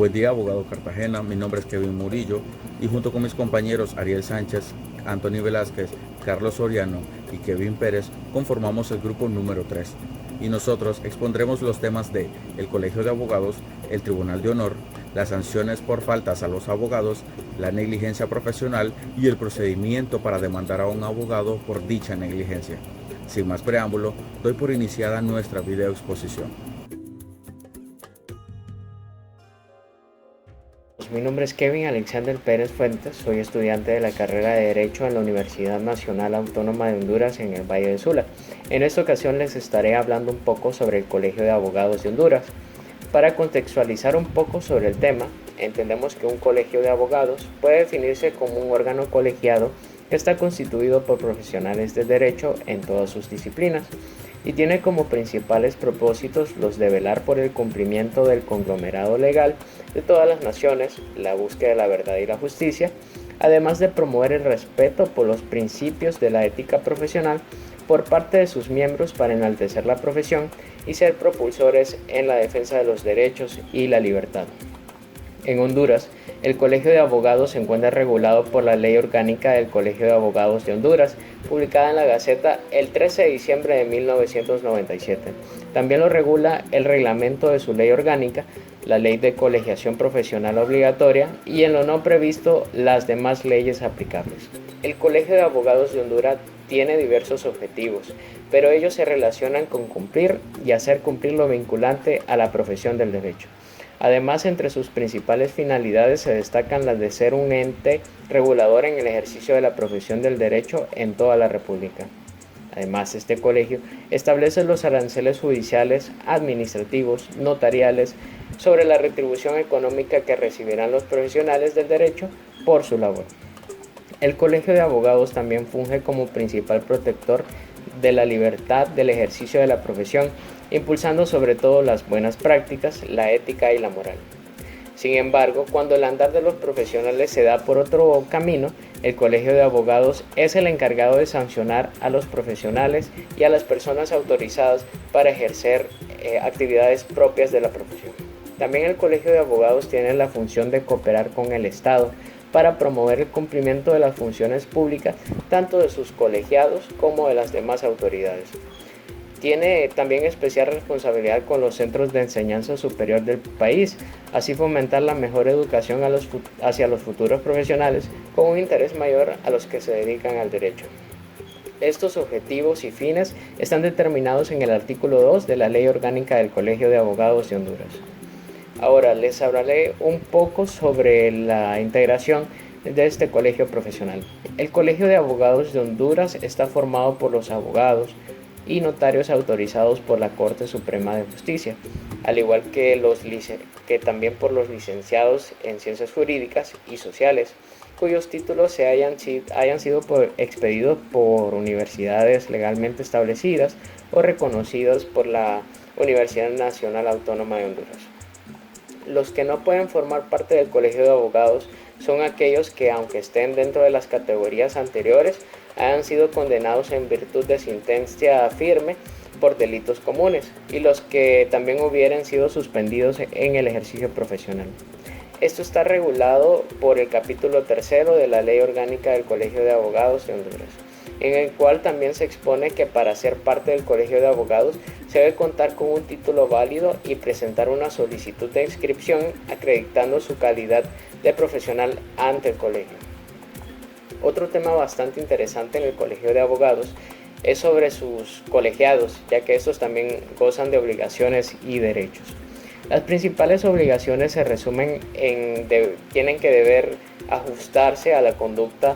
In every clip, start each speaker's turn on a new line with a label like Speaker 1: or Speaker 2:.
Speaker 1: Buen día, abogado Cartagena. Mi nombre es Kevin Murillo y junto con mis compañeros Ariel Sánchez, Anthony Velázquez, Carlos Soriano y Kevin Pérez conformamos el grupo número 3 y nosotros expondremos los temas de el Colegio de Abogados, el Tribunal de Honor, las sanciones por faltas a los abogados, la negligencia profesional y el procedimiento para demandar a un abogado por dicha negligencia. Sin más preámbulo, doy por iniciada nuestra video exposición.
Speaker 2: Mi nombre es Kevin Alexander Pérez Fuentes, soy estudiante de la carrera de Derecho en la Universidad Nacional Autónoma de Honduras en el Valle de Sula. En esta ocasión les estaré hablando un poco sobre el Colegio de Abogados de Honduras. Para contextualizar un poco sobre el tema, entendemos que un colegio de abogados puede definirse como un órgano colegiado que está constituido por profesionales del derecho en todas sus disciplinas y tiene como principales propósitos los de velar por el cumplimiento del conglomerado legal de todas las naciones, la búsqueda de la verdad y la justicia, además de promover el respeto por los principios de la ética profesional por parte de sus miembros para enaltecer la profesión y ser propulsores en la defensa de los derechos y la libertad. En Honduras, el Colegio de Abogados se encuentra regulado por la Ley Orgánica del Colegio de Abogados de Honduras, publicada en la Gaceta el 13 de diciembre de 1997. También lo regula el reglamento de su ley orgánica, la Ley de Colegiación Profesional Obligatoria y en lo no previsto las demás leyes aplicables. El Colegio de Abogados de Honduras tiene diversos objetivos, pero ellos se relacionan con cumplir y hacer cumplir lo vinculante a la profesión del derecho. Además, entre sus principales finalidades se destacan las de ser un ente regulador en el ejercicio de la profesión del derecho en toda la República. Además, este colegio establece los aranceles judiciales, administrativos, notariales, sobre la retribución económica que recibirán los profesionales del derecho por su labor. El Colegio de Abogados también funge como principal protector de la libertad del ejercicio de la profesión, impulsando sobre todo las buenas prácticas, la ética y la moral. Sin embargo, cuando el andar de los profesionales se da por otro camino, el Colegio de Abogados es el encargado de sancionar a los profesionales y a las personas autorizadas para ejercer actividades propias de la profesión. También el Colegio de Abogados tiene la función de cooperar con el Estado para promover el cumplimiento de las funciones públicas tanto de sus colegiados como de las demás autoridades. Tiene también especial responsabilidad con los centros de enseñanza superior del país, así fomentar la mejor educación hacia los futuros profesionales con un interés mayor a los que se dedican al derecho. Estos objetivos y fines están determinados en el artículo 2 de la Ley Orgánica del Colegio de Abogados de Honduras. Ahora les hablaré un poco sobre la integración de este colegio profesional. El Colegio de Abogados de Honduras está formado por los abogados y notarios autorizados por la Corte Suprema de Justicia, al igual que también por los licenciados en Ciencias Jurídicas y Sociales, cuyos títulos hayan sido expedidos por universidades legalmente establecidas o reconocidas por la Universidad Nacional Autónoma de Honduras. Los que no pueden formar parte del Colegio de Abogados son aquellos que, aunque estén dentro de las categorías anteriores, hayan sido condenados en virtud de sentencia firme por delitos comunes y los que también hubieran sido suspendidos en el ejercicio profesional. Esto está regulado por el capítulo 3 de la Ley Orgánica del Colegio de Abogados de Honduras, en el cual también se expone que para ser parte del Colegio de Abogados se debe contar con un título válido y presentar una solicitud de inscripción acreditando su calidad de profesional ante el colegio. Otro tema bastante interesante en el Colegio de Abogados es sobre sus colegiados, ya que estos también gozan de obligaciones y derechos. Las principales obligaciones se resumen en tienen que deber ajustarse a la conducta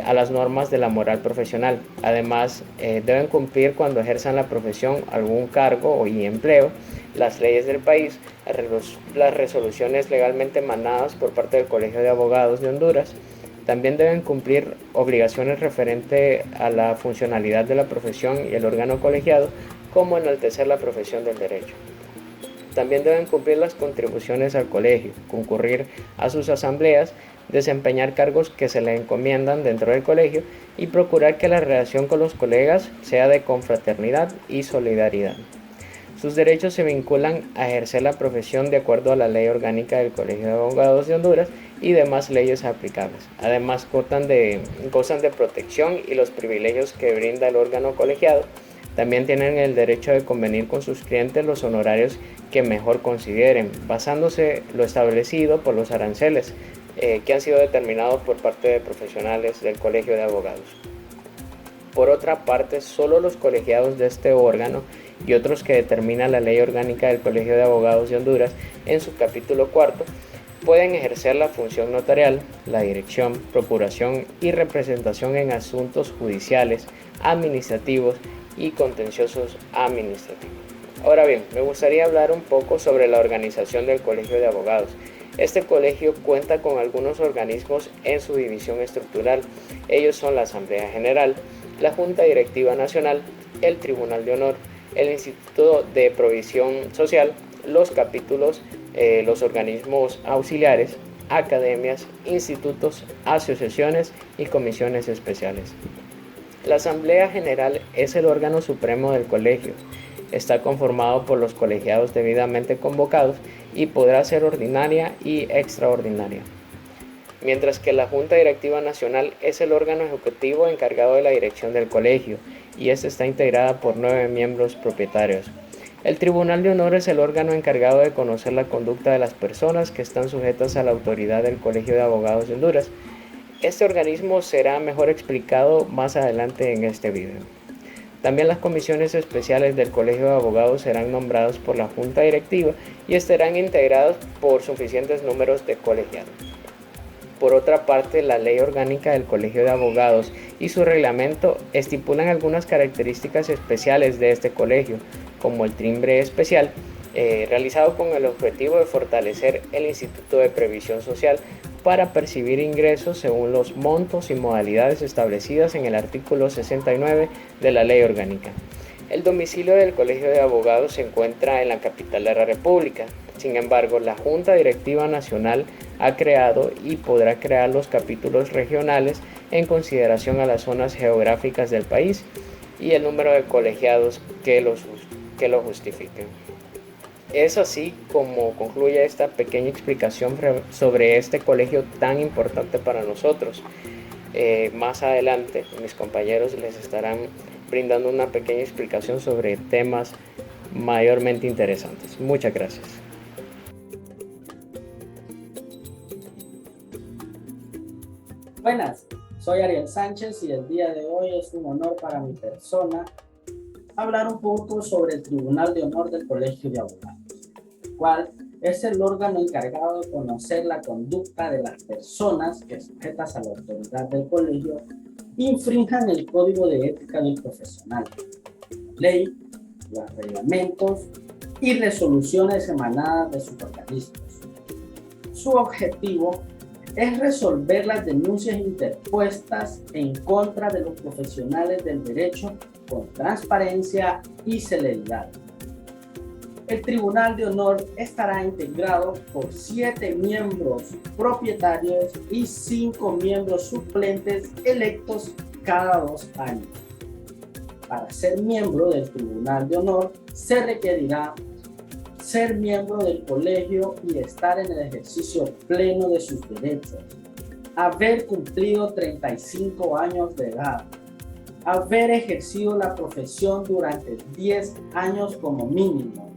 Speaker 2: a las normas de la moral profesional. Además, deben cumplir cuando ejerzan la profesión algún cargo y empleo, las leyes del país, las resoluciones legalmente emanadas por parte del Colegio de Abogados de Honduras. También deben cumplir obligaciones referentes a la funcionalidad de la profesión y el órgano colegiado, como enaltecer la profesión del derecho. También deben cumplir las contribuciones al colegio, concurrir a sus asambleas, desempeñar cargos que se le encomiendan dentro del colegio y procurar que la relación con los colegas sea de confraternidad y solidaridad. Sus derechos se vinculan a ejercer la profesión de acuerdo a la Ley Orgánica del Colegio de Abogados de Honduras y demás leyes aplicables. Además, gozan de protección y los privilegios que brinda el órgano colegiado. También tienen el derecho de convenir con sus clientes los honorarios que mejor consideren, basándose lo establecido por los aranceles que han sido determinados por parte de profesionales del Colegio de Abogados. Por otra parte, solo los colegiados de este órgano y otros que determina la Ley Orgánica del Colegio de Abogados de Honduras en su capítulo cuarto pueden ejercer la función notarial, la dirección, procuración y representación en asuntos judiciales, administrativos y contenciosos administrativos. Ahora bien, me gustaría hablar un poco sobre la organización del Colegio de Abogados. Este colegio cuenta con algunos organismos en su división estructural. Ellos son la Asamblea General, la Junta Directiva Nacional, el Tribunal de Honor, el Instituto de Provisión Social, los capítulos, los organismos auxiliares, academias, institutos, asociaciones y comisiones especiales. La Asamblea General es el órgano supremo del colegio. Está conformado por los colegiados debidamente convocados y podrá ser ordinaria y extraordinaria. Mientras que la Junta Directiva Nacional es el órgano ejecutivo encargado de la dirección del colegio y esta está integrada por 9 miembros propietarios. El Tribunal de Honor es el órgano encargado de conocer la conducta de las personas que están sujetas a la autoridad del Colegio de Abogados de Honduras. Este organismo será mejor explicado más adelante en este video. También las comisiones especiales del Colegio de Abogados serán nombradas por la Junta Directiva y estarán integradas por suficientes números de colegiados. Por otra parte, la Ley Orgánica del Colegio de Abogados y su reglamento estipulan algunas características especiales de este colegio, como el timbre especial, realizado con el objetivo de fortalecer el Instituto de Previsión Social para percibir ingresos según los montos y modalidades establecidas en el artículo 69 de la Ley Orgánica. El domicilio del Colegio de Abogados se encuentra en la capital de la República. Sin embargo, la Junta Directiva Nacional ha creado y podrá crear los capítulos regionales en consideración a las zonas geográficas del país y el número de colegiados que lo justifiquen. Es así como concluye esta pequeña explicación sobre este colegio tan importante para nosotros. Más adelante mis compañeros les estarán brindando una pequeña explicación sobre temas mayormente interesantes. Muchas gracias.
Speaker 3: Buenas, soy Ariel Sánchez y el día de hoy es un honor para mi persona hablar un poco sobre el Tribunal de Honor del Colegio de Abogados, el cual es el órgano encargado de conocer la conducta de las personas que sujetas a la autoridad del colegio infrinjan el Código de Ética del Profesional, la ley, los reglamentos y resoluciones emanadas de sus organismos. Su objetivo es resolver las denuncias interpuestas en contra de los profesionales del derecho con transparencia y celeridad. El Tribunal de Honor estará integrado por 7 miembros propietarios y 5 miembros suplentes electos cada 2 años. Para ser miembro del Tribunal de Honor se requerirá ser miembro del colegio y estar en el ejercicio pleno de sus derechos, haber cumplido 35 años de edad, haber ejercido la profesión durante 10 años como mínimo,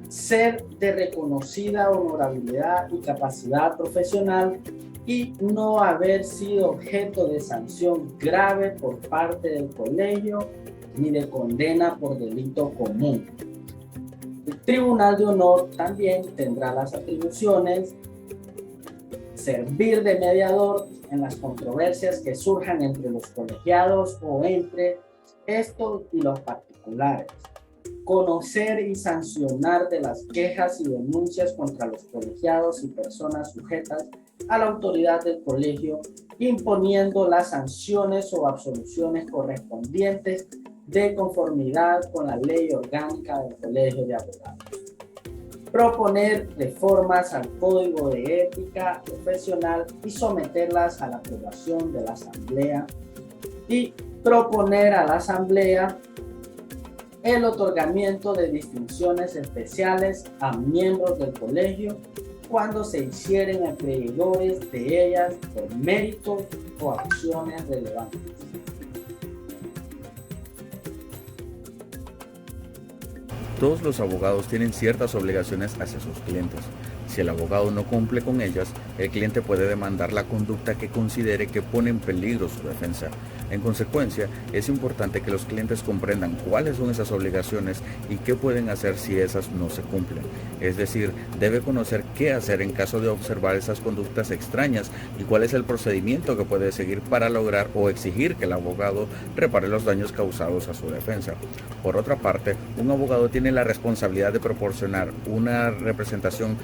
Speaker 3: ser de reconocida honorabilidad y capacidad profesional y no haber sido objeto de sanción grave por parte del colegio ni de condena por delito común. El Tribunal de Honor también tendrá las atribuciones servir de mediador en las controversias que surjan entre los colegiados o entre estos y los particulares, conocer y sancionar de las quejas y denuncias contra los colegiados y personas sujetas a la autoridad del colegio, imponiendo las sanciones o absoluciones correspondientes de conformidad con la Ley Orgánica del Colegio de Abogados. Proponer reformas al Código de Ética Profesional y someterlas a la aprobación de la Asamblea. Y proponer a la Asamblea el otorgamiento de distinciones especiales a miembros del colegio cuando se hicieren acreedores de ellas por méritos o acciones relevantes.
Speaker 1: Todos los abogados tienen ciertas obligaciones hacia sus clientes. Si el abogado no cumple con ellas, el cliente puede demandar la conducta que considere que pone en peligro su defensa. En consecuencia, es importante que los clientes comprendan cuáles son esas obligaciones y qué pueden hacer si esas no se cumplen. Es decir, debe conocer qué hacer en caso de observar esas conductas extrañas y cuál es el procedimiento que puede seguir para lograr o exigir que el abogado repare los daños causados a su defensa. Por otra parte, un abogado tiene la responsabilidad de proporcionar una representación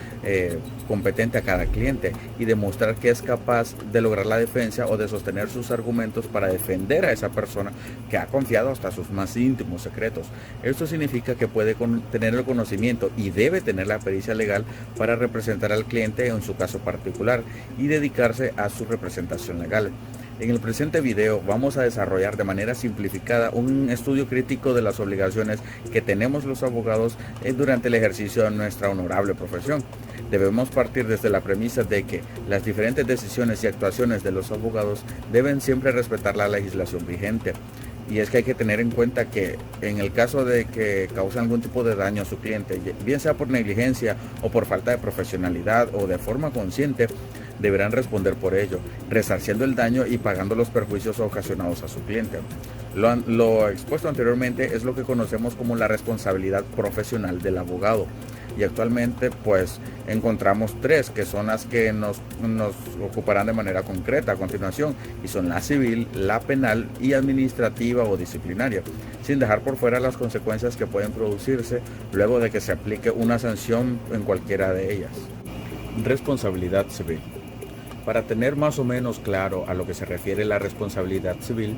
Speaker 1: competente a cada cliente y demostrar que es capaz de lograr la defensa o de sostener sus argumentos para defender a esa persona que ha confiado hasta sus más íntimos secretos. Esto significa que puede tener el conocimiento y debe tener la pericia legal para representar al cliente en su caso particular y dedicarse a su representación legal. En el presente video vamos a desarrollar de manera simplificada un estudio crítico de las obligaciones que tenemos los abogados durante el ejercicio de nuestra honorable profesión. Debemos partir desde la premisa de que las diferentes decisiones y actuaciones de los abogados deben siempre respetar la legislación vigente. Y es que hay que tener en cuenta que en el caso de que causen algún tipo de daño a su cliente, bien sea por negligencia o por falta de profesionalidad o de forma consciente, deberán responder por ello, resarciendo el daño y pagando los perjuicios ocasionados a su cliente. Lo expuesto anteriormente es lo que conocemos como la responsabilidad profesional del abogado. Y actualmente pues encontramos tres que son las que nos ocuparán de manera concreta a continuación, y son la civil, la penal y administrativa o disciplinaria, sin dejar por fuera las consecuencias que pueden producirse luego de que se aplique una sanción en cualquiera de ellas. Responsabilidad civil. Para tener más o menos claro a lo que se refiere la responsabilidad civil,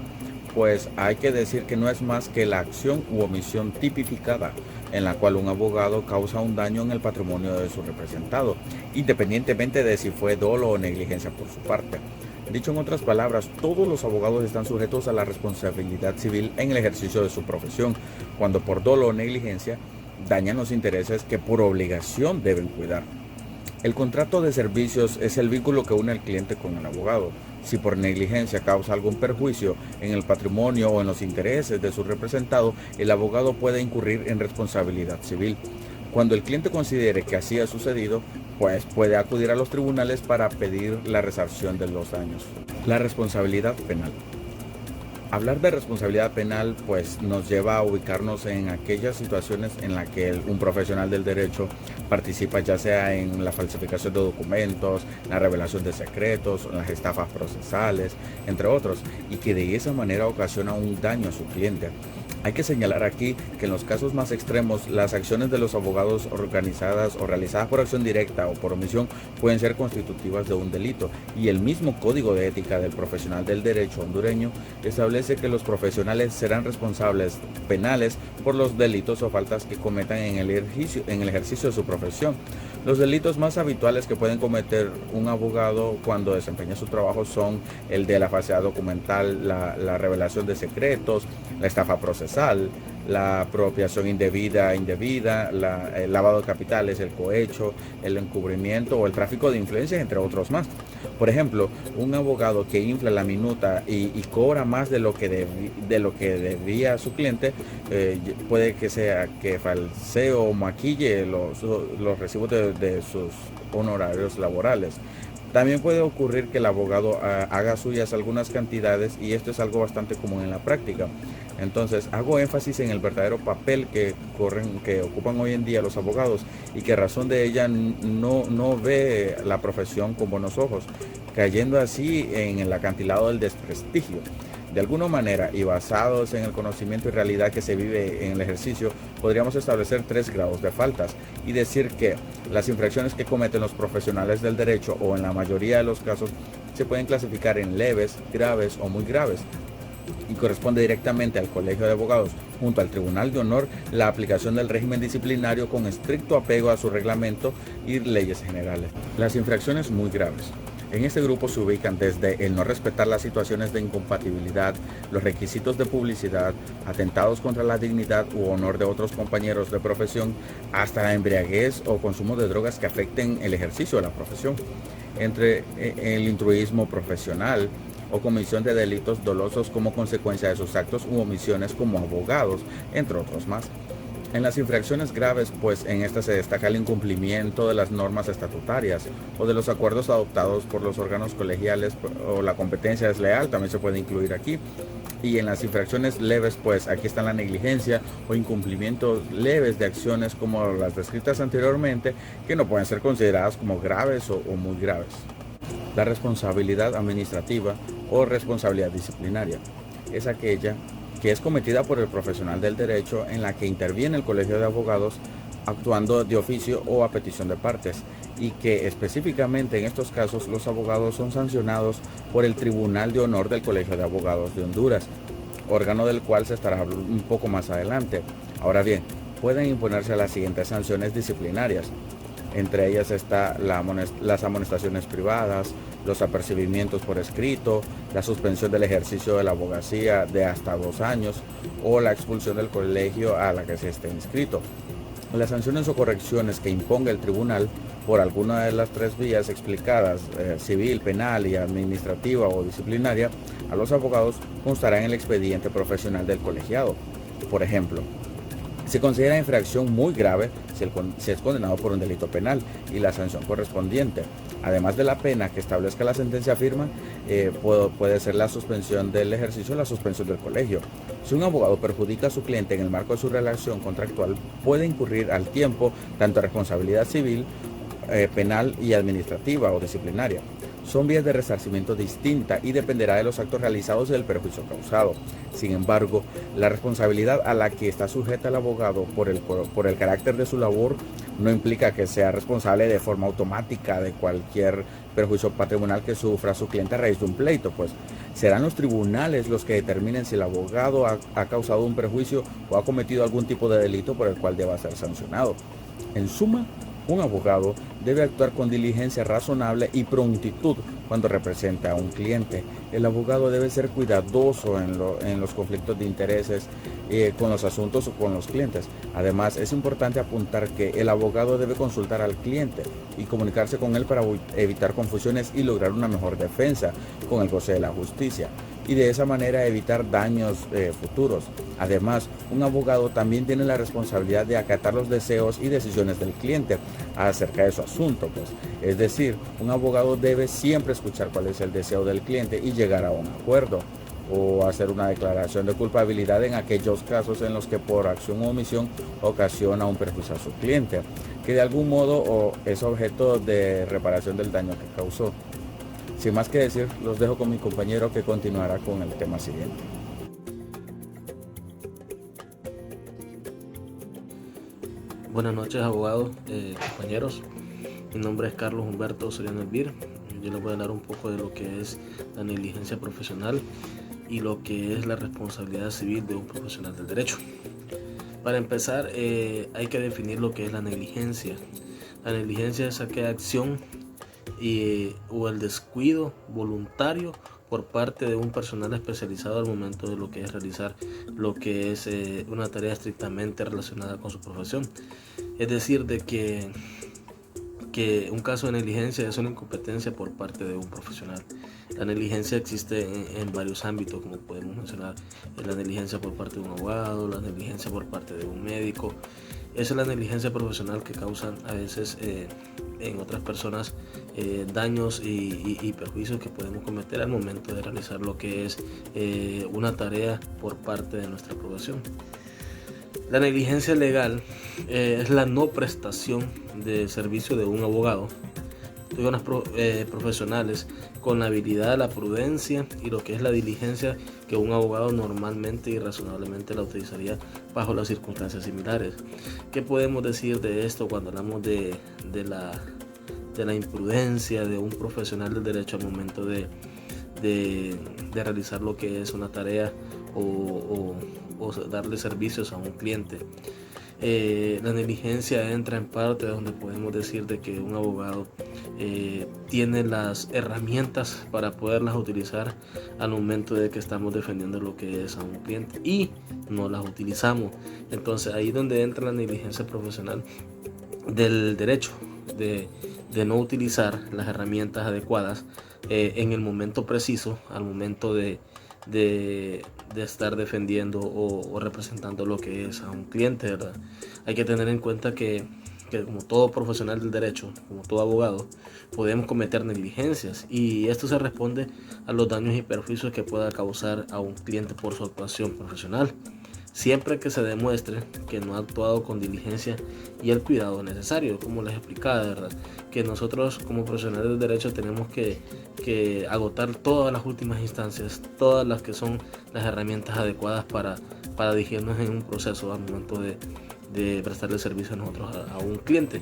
Speaker 1: pues hay que decir que no es más que la acción u omisión tipificada en la cual un abogado causa un daño en el patrimonio de su representado, independientemente de si fue dolo o negligencia por su parte. Dicho en otras palabras, todos los abogados están sujetos a la responsabilidad civil en el ejercicio de su profesión, cuando por dolo o negligencia dañan los intereses que por obligación deben cuidar. El contrato de servicios es el vínculo que une al cliente con el abogado. Si por negligencia causa algún perjuicio en el patrimonio o en los intereses de su representado, el abogado puede incurrir en responsabilidad civil. Cuando el cliente considere que así ha sucedido, pues puede acudir a los tribunales para pedir la resarcción de los daños. La responsabilidad penal. Hablar de responsabilidad penal pues nos lleva a ubicarnos en aquellas situaciones en las que un profesional del derecho participa, ya sea en la falsificación de documentos, la revelación de secretos, las estafas procesales, entre otros, y que de esa manera ocasiona un daño a su cliente. Hay que señalar aquí que en los casos más extremos, las acciones de los abogados organizadas o realizadas por acción directa o por omisión pueden ser constitutivas de un delito, y el mismo Código de Ética del Profesional del Derecho hondureño establece que los profesionales serán responsables penales por los delitos o faltas que cometan en el ejercicio de su profesión. Los delitos más habituales que pueden cometer un abogado cuando desempeña su trabajo son el de la falsedad documental, la revelación de secretos, la estafa procesal, la apropiación indebida, el lavado de capitales, el cohecho, el encubrimiento o el tráfico de influencias, entre otros más. Por ejemplo, un abogado que infla la minuta y cobra más de lo que debía a su cliente, puede que sea que falsee o maquille los recibos de sus honorarios laborales. También puede ocurrir que el abogado haga suyas algunas cantidades, y esto es algo bastante común en la práctica. Entonces, hago énfasis en el verdadero papel que ocupan hoy en día los abogados, y que a razón de ella no ve la profesión con buenos ojos, cayendo así en el acantilado del desprestigio. De alguna manera, y basados en el conocimiento y realidad que se vive en el ejercicio, podríamos establecer 3 grados de faltas y decir que las infracciones que cometen los profesionales del derecho, o en la mayoría de los casos, se pueden clasificar en leves, graves o muy graves, y corresponde directamente al Colegio de Abogados junto al Tribunal de Honor la aplicación del régimen disciplinario con estricto apego a su reglamento y leyes generales. Las infracciones muy graves. En este grupo se ubican desde el no respetar las situaciones de incompatibilidad, los requisitos de publicidad, atentados contra la dignidad u honor de otros compañeros de profesión, hasta la embriaguez o consumo de drogas que afecten el ejercicio de la profesión, entre el intruismo profesional o comisión de delitos dolosos como consecuencia de sus actos u omisiones como abogados, entre otros más. En las infracciones graves, pues en esta se destaca el incumplimiento de las normas estatutarias o de los acuerdos adoptados por los órganos colegiales, o la competencia desleal también se puede incluir aquí. Y en las infracciones leves, pues aquí está la negligencia o incumplimientos leves de acciones como las descritas anteriormente, que no pueden ser consideradas como graves o muy graves. La responsabilidad administrativa o responsabilidad disciplinaria es aquella que es cometida por el profesional del derecho en la que interviene el Colegio de Abogados actuando de oficio o a petición de partes, y que específicamente en estos casos los abogados son sancionados por el Tribunal de Honor del Colegio de Abogados de Honduras, órgano del cual se estará hablando un poco más adelante. Ahora bien, pueden imponerse las siguientes sanciones disciplinarias. Entre ellas está las amonestaciones privadas, los apercibimientos por escrito, la suspensión del ejercicio de la abogacía de hasta 2 años o la expulsión del colegio a la que se esté inscrito. Las sanciones o correcciones que imponga el tribunal por alguna de las 3 vías explicadas, civil, penal y administrativa o disciplinaria, a los abogados constará en el expediente profesional del colegiado. Por ejemplo, se considera infracción muy grave si es condenado por un delito penal y la sanción correspondiente, además de la pena que establezca la sentencia firme, puede ser la suspensión del ejercicio o la suspensión del colegio. Si un abogado perjudica a su cliente en el marco de su relación contractual, puede incurrir al tiempo tanto responsabilidad civil, penal y administrativa o disciplinaria. Son vías de resarcimiento distinta y dependerá de los actos realizados y del perjuicio causado. Sin embargo, la responsabilidad a la que está sujeta el abogado por el carácter de su labor no implica que sea responsable de forma automática de cualquier perjuicio patrimonial que sufra su cliente a raíz de un pleito, pues serán los tribunales los que determinen si el abogado ha causado un perjuicio o ha cometido algún tipo de delito por el cual deba ser sancionado. En suma, un abogado debe actuar con diligencia razonable y prontitud cuando representa a un cliente. El abogado debe ser cuidadoso en los conflictos de intereses con los asuntos o con los clientes. Además, es importante apuntar que el abogado debe consultar al cliente y comunicarse con él para evitar confusiones y lograr una mejor defensa con el goce de la justicia, y de esa manera evitar daños futuros. Además, un abogado también tiene la responsabilidad de acatar los deseos y decisiones del cliente acerca de su asunto, pues. Es decir, un abogado debe siempre escuchar cuál es el deseo del cliente y llegar a un acuerdo o hacer una declaración de culpabilidad en aquellos casos en los que por acción o omisión ocasiona un perjuicio a su cliente, que de algún modo es objeto de reparación del daño que causó. Sin más que decir, los dejo con mi compañero que continuará con el tema siguiente.
Speaker 4: Buenas noches, abogados, compañeros. Mi nombre es Carlos Humberto Soriano Elvir. Yo les voy a hablar un poco de lo que es la negligencia profesional y lo que es la responsabilidad civil de un profesional del derecho. Para empezar, hay que definir lo que es la negligencia. La negligencia es aquella acción o el descuido voluntario por parte de un personal especializado al momento de lo que es realizar lo que es una tarea estrictamente relacionada con su profesión. Es decir, de que un caso de negligencia es una incompetencia por parte de un profesional. La negligencia existe en varios ámbitos, como podemos mencionar la negligencia por parte de un abogado, la negligencia por parte de un médico. Esa es la negligencia profesional que causa a veces en otras personas daños y perjuicios que podemos cometer al momento de realizar lo que es una tarea por parte de nuestra profesión. La negligencia legal es la no prestación de servicio de un abogado, de unas profesionales con la habilidad, la prudencia y lo que es la diligencia que un abogado normalmente y razonablemente la utilizaría bajo las circunstancias similares. ¿Qué podemos decir de esto cuando hablamos de la imprudencia de un profesional del derecho al momento de realizar lo que es una tarea o darle servicios a un cliente? La negligencia entra en parte donde podemos decir de que un abogado tiene las herramientas para poderlas utilizar al momento de que estamos defendiendo lo que es a un cliente y no las utilizamos. Entonces ahí es donde entra la negligencia profesional del derecho, de no utilizar las herramientas adecuadas en el momento preciso, al momento de estar defendiendo o representando lo que es a un cliente, ¿verdad? Hay que tener en cuenta que como todo profesional del derecho, como todo abogado, podemos cometer negligencias y esto se responde a los daños y perjuicios que pueda causar a un cliente por su actuación profesional. Siempre que se demuestre que no ha actuado con diligencia y el cuidado necesario, como les explicaba, de verdad, que nosotros como profesionales del derecho tenemos que agotar todas las últimas instancias, todas las que son las herramientas adecuadas para dirigirnos en un proceso al momento de prestarle servicio a nosotros a un cliente.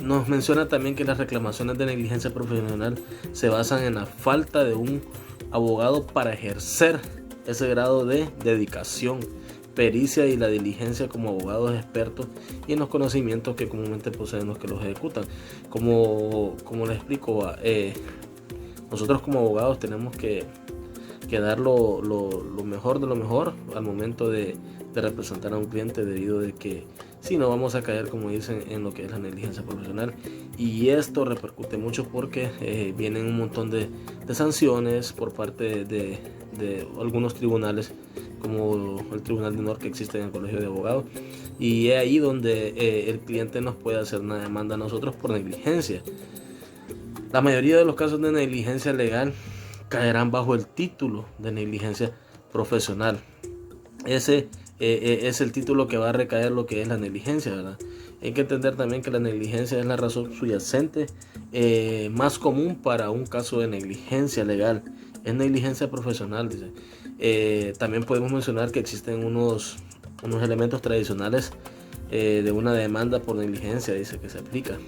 Speaker 4: Nos menciona también que las reclamaciones de negligencia profesional se basan en la falta de un abogado para ejercer ese grado de dedicación, pericia y la diligencia como abogados expertos y en los conocimientos que comúnmente poseen los que los ejecutan. Como les explico, nosotros como abogados tenemos que dar lo mejor de lo mejor al momento de representar a un cliente, debido de que si no vamos a caer, como dicen, en lo que es la negligencia profesional, y esto repercute mucho porque vienen un montón de sanciones por parte de algunos tribunales, como el Tribunal de Honor que existe en el Colegio de Abogados, y es ahí donde el cliente nos puede hacer una demanda a nosotros por negligencia. La mayoría de los casos de negligencia legal caerán bajo el título de negligencia profesional. Ese es el título que va a recaer lo que es la negligencia, ¿verdad? Hay que entender también que la negligencia es la razón subyacente más común para un caso de negligencia legal. Es negligencia profesional, dice. También podemos mencionar que existen unos elementos tradicionales de una demanda por negligencia, dice, que se aplica.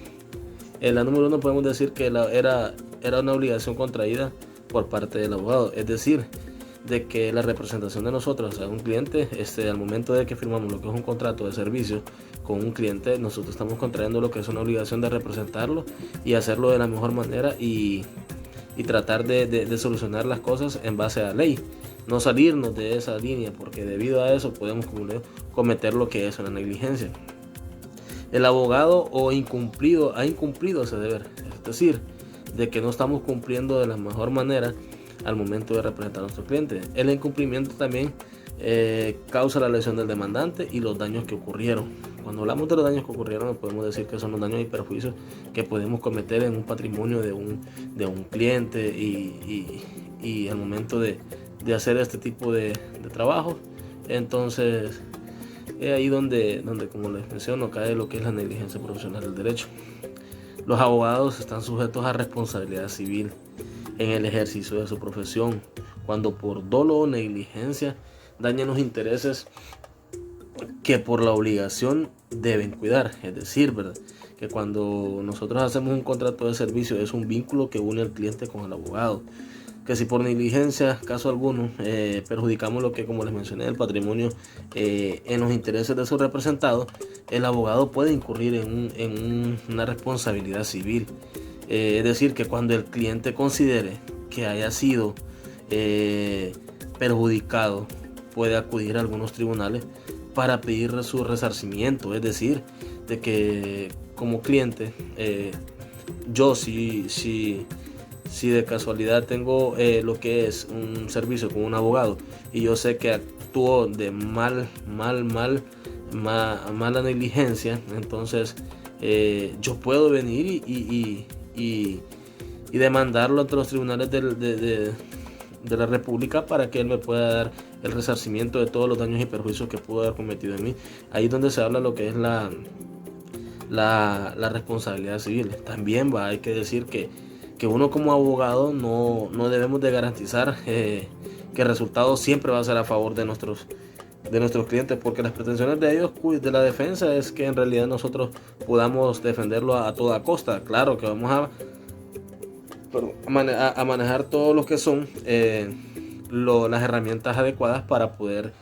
Speaker 4: La número uno, podemos decir que era una obligación contraída por parte del abogado, es decir, de que la representación de nosotros a un cliente, al momento de que firmamos lo que es un contrato de servicio con un cliente, nosotros estamos contrayendo lo que es una obligación de representarlo y hacerlo de la mejor manera y tratar de solucionar las cosas en base a la ley, no salirnos de esa línea, porque debido a eso podemos cometer lo que es una negligencia. El abogado ha incumplido ese deber, es decir, de que no estamos cumpliendo de la mejor manera al momento de representar a nuestro cliente. El incumplimiento también causa la lesión del demandante y los daños que ocurrieron. Cuando hablamos de los daños que ocurrieron, podemos decir que son los daños y perjuicios que podemos cometer en un patrimonio de un cliente y al momento de hacer este tipo de trabajo. Entonces es ahí donde, como les menciono, cae lo que es la negligencia profesional del derecho. Los abogados están sujetos a responsabilidad civil en el ejercicio de su profesión, cuando por dolo o negligencia dañan los intereses que por la obligación deben cuidar. Es decir, ¿verdad?, que cuando nosotros hacemos un contrato de servicio es un vínculo que une al cliente con el abogado, que si por negligencia, caso alguno, perjudicamos lo que, como les mencioné, el patrimonio en los intereses de su representado, el abogado puede incurrir en una responsabilidad civil. Es decir, que cuando el cliente considere que haya sido perjudicado, puede acudir a algunos tribunales para pedir su resarcimiento. Es decir, de que como cliente, yo si de casualidad tengo lo que es un servicio con un abogado y yo sé que actuó de mala negligencia, entonces yo puedo venir y demandarlo ante los tribunales de la República para que él me pueda dar el resarcimiento de todos los daños y perjuicios que pudo haber cometido en mí. Ahí es donde se habla lo que es la responsabilidad civil. También hay que decir que uno como abogado no debemos de garantizar que el resultado siempre va a ser a favor de nuestros clientes, porque las pretensiones de ellos, de la defensa, es que en realidad nosotros podamos defenderlo a toda costa. Claro que vamos a manejar todo lo que son las herramientas adecuadas para poder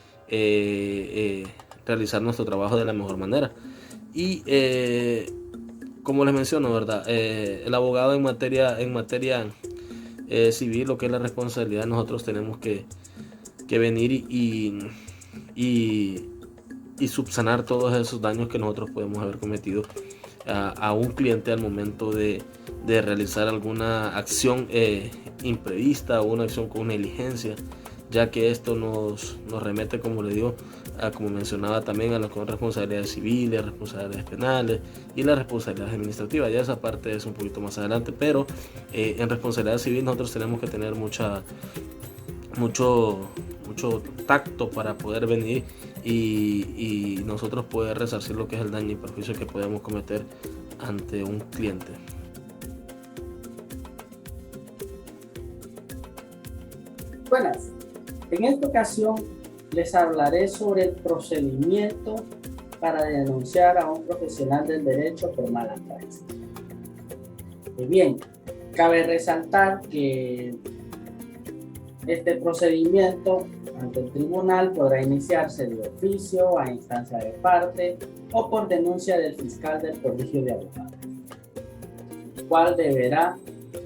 Speaker 4: realizar nuestro trabajo de la mejor manera. Y como les menciono, ¿verdad? El abogado en materia civil, lo que es la responsabilidad, nosotros tenemos que venir y subsanar todos esos daños que nosotros podemos haber cometido a un cliente al momento de realizar alguna acción imprevista o una acción con negligencia, ya que esto nos remete, como le digo, como mencionaba también, a las responsabilidades civiles, responsabilidades penales y las responsabilidades administrativas. Ya esa parte es un poquito más adelante, pero en responsabilidad civil nosotros tenemos que tener mucho tacto para poder venir y nosotros poder resarcir lo que es el daño y perjuicio que podemos cometer ante un cliente.
Speaker 3: Buenas, en esta ocasión les hablaré sobre el procedimiento para denunciar a un profesional del derecho por mala praxis. Y bien, cabe resaltar que este procedimiento ante el tribunal podrá iniciarse de oficio, a instancia de parte o por denuncia del fiscal del Colegio de Abogados, el cual deberá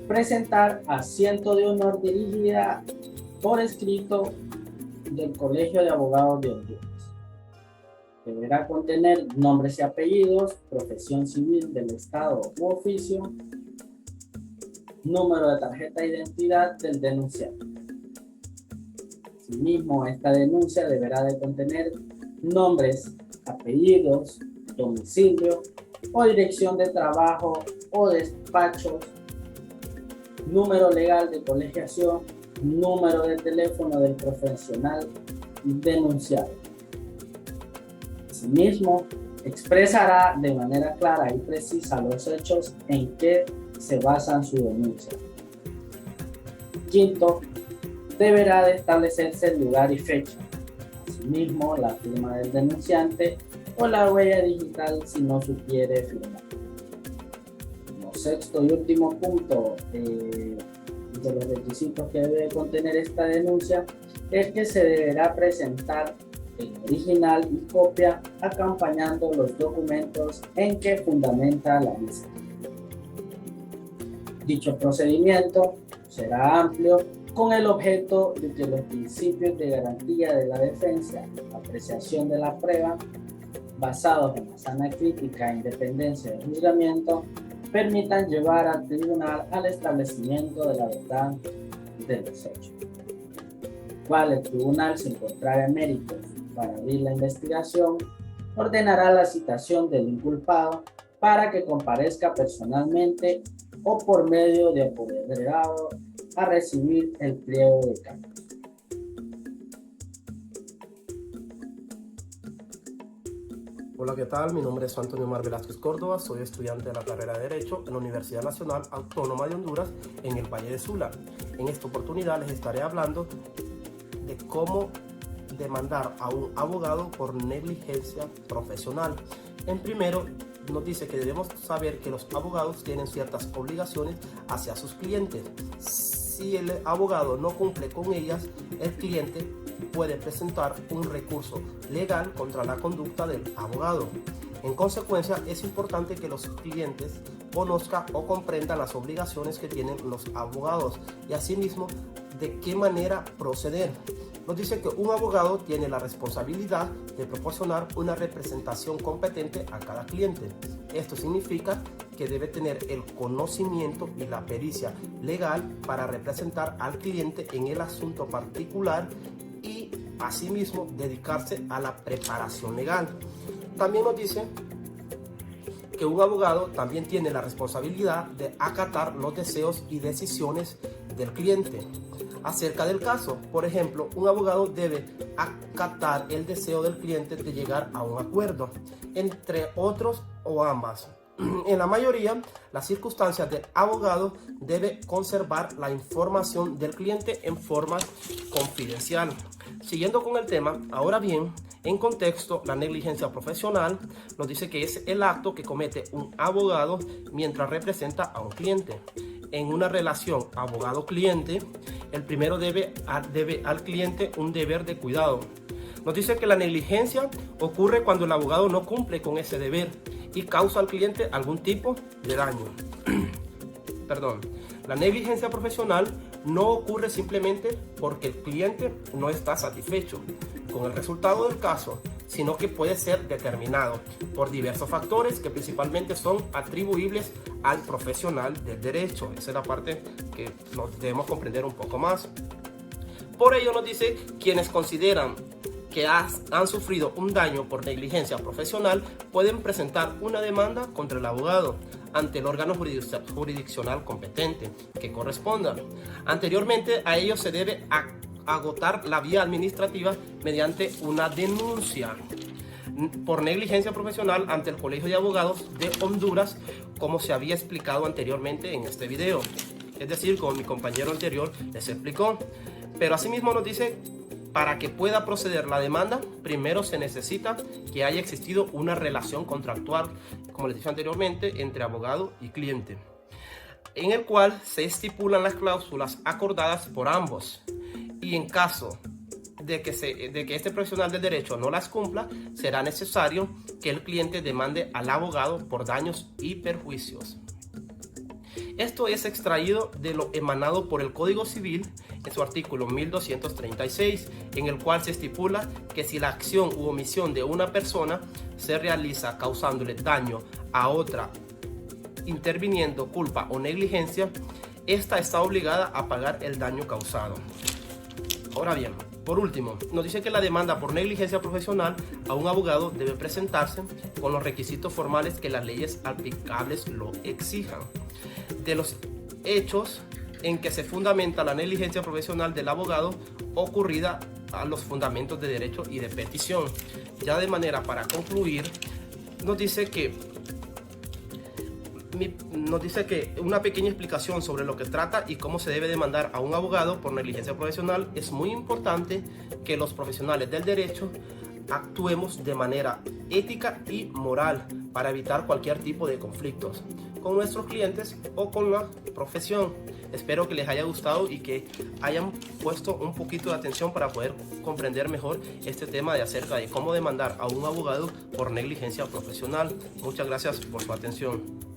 Speaker 3: presentar asiento de honor dirigida por escrito del Colegio de Abogados de Honduras. Deberá contener nombres y apellidos, profesión civil del Estado u oficio, número de tarjeta de identidad del denunciante. Asimismo, esta denuncia deberá de contener nombres, apellidos, domicilio o dirección de trabajo o despachos, número legal de colegiación, número de teléfono del profesional denunciado. Asimismo, expresará de manera clara y precisa los hechos en que se basan su denuncia. Quinto, deberá de establecerse el lugar y fecha. Asimismo, la firma del denunciante o la huella digital si no supiere firmar. Como sexto y último punto de los requisitos que debe contener esta denuncia es que se deberá presentar el original y copia acompañando los documentos en que fundamenta la misma. Dicho procedimiento será amplio con el objeto de que los principios de garantía de la defensa, apreciación de la prueba, basados en la sana crítica e independencia del juzgamiento, permitan llevar al tribunal al establecimiento de la verdad de los hechos. Cual el tribunal, si encontrara méritos para abrir la investigación, ordenará la citación del inculpado para que comparezca personalmente o por medio de apoderado a recibir el pliego de cargos.
Speaker 5: Hola, ¿qué tal? Mi nombre es Antonio Omar Velázquez Córdoba, soy estudiante de la carrera de Derecho en la Universidad Nacional Autónoma de Honduras en el Valle de Sula. En esta oportunidad les estaré hablando de cómo demandar a un abogado por negligencia profesional. En primero, nos dice que debemos saber que los abogados tienen ciertas obligaciones hacia sus clientes. Si el abogado no cumple con ellas, el cliente puede presentar un recurso legal contra la conducta del abogado. En consecuencia, es importante que los clientes conozcan o comprendan las obligaciones que tienen los abogados y asimismo de qué manera proceder. Nos dice que un abogado tiene la responsabilidad de proporcionar una representación competente a cada cliente. Esto significa que debe tener el conocimiento y la pericia legal para representar al cliente en el asunto particular y asimismo dedicarse a la preparación legal. También nos dice que un abogado también tiene la responsabilidad de acatar los deseos y decisiones del cliente acerca del caso. Por ejemplo, un abogado debe acatar el deseo del cliente de llegar a un acuerdo, entre otros o ambas. En la mayoría, las circunstancias del abogado debe conservar la información del cliente en forma confidencial. Siguiendo con el tema, ahora bien, en contexto, la negligencia profesional nos dice que es el acto que comete un abogado mientras representa a un cliente. En una relación abogado-cliente, el primero debe al cliente un deber de cuidado. Nos dice que la negligencia ocurre cuando el abogado no cumple con ese deber y causa al cliente algún tipo de daño. Perdón. La negligencia profesional no ocurre simplemente porque el cliente no está satisfecho con el resultado del caso, sino que puede ser determinado por diversos factores que principalmente son atribuibles al profesional del derecho. Esa es la parte que nos debemos comprender un poco más. Por ello nos dice quienes consideran que han sufrido un daño por negligencia profesional pueden presentar una demanda contra el abogado ante el órgano jurisdiccional competente que corresponda. Anteriormente a ello se debe agotar la vía administrativa mediante una denuncia por negligencia profesional ante el Colegio de Abogados de Honduras, como se había explicado anteriormente en este video, es decir, como mi compañero anterior les explicó. Pero asimismo nos dice, para que pueda proceder la demanda, primero se necesita que haya existido una relación contractual, como les dije anteriormente, entre abogado y cliente, en el cual se estipulan las cláusulas acordadas por ambos. Y en caso de que este profesional del derecho no las cumpla, será necesario que el cliente demande al abogado por daños y perjuicios. Esto es extraído de lo emanado por el Código Civil en su artículo 1236, en el cual se estipula que si la acción u omisión de una persona se realiza causándole daño a otra, interviniendo culpa o negligencia, esta está obligada a pagar el daño causado. Ahora bien, por último, nos dice que la demanda por negligencia profesional a un abogado debe presentarse con los requisitos formales que las leyes aplicables lo exijan. De los hechos en que se fundamenta la negligencia profesional del abogado ocurrida a los fundamentos de derecho y de petición. Ya de manera para concluir, nos dice que una pequeña explicación sobre lo que trata y cómo se debe demandar a un abogado por negligencia profesional. Es muy importante que los profesionales del derecho actuemos de manera ética y moral para evitar cualquier tipo de conflictos con nuestros clientes o con la profesión. Espero que les haya gustado y que hayan puesto un poquito de atención para poder comprender mejor este tema de acerca de cómo demandar a un abogado por negligencia profesional. Muchas gracias por su atención.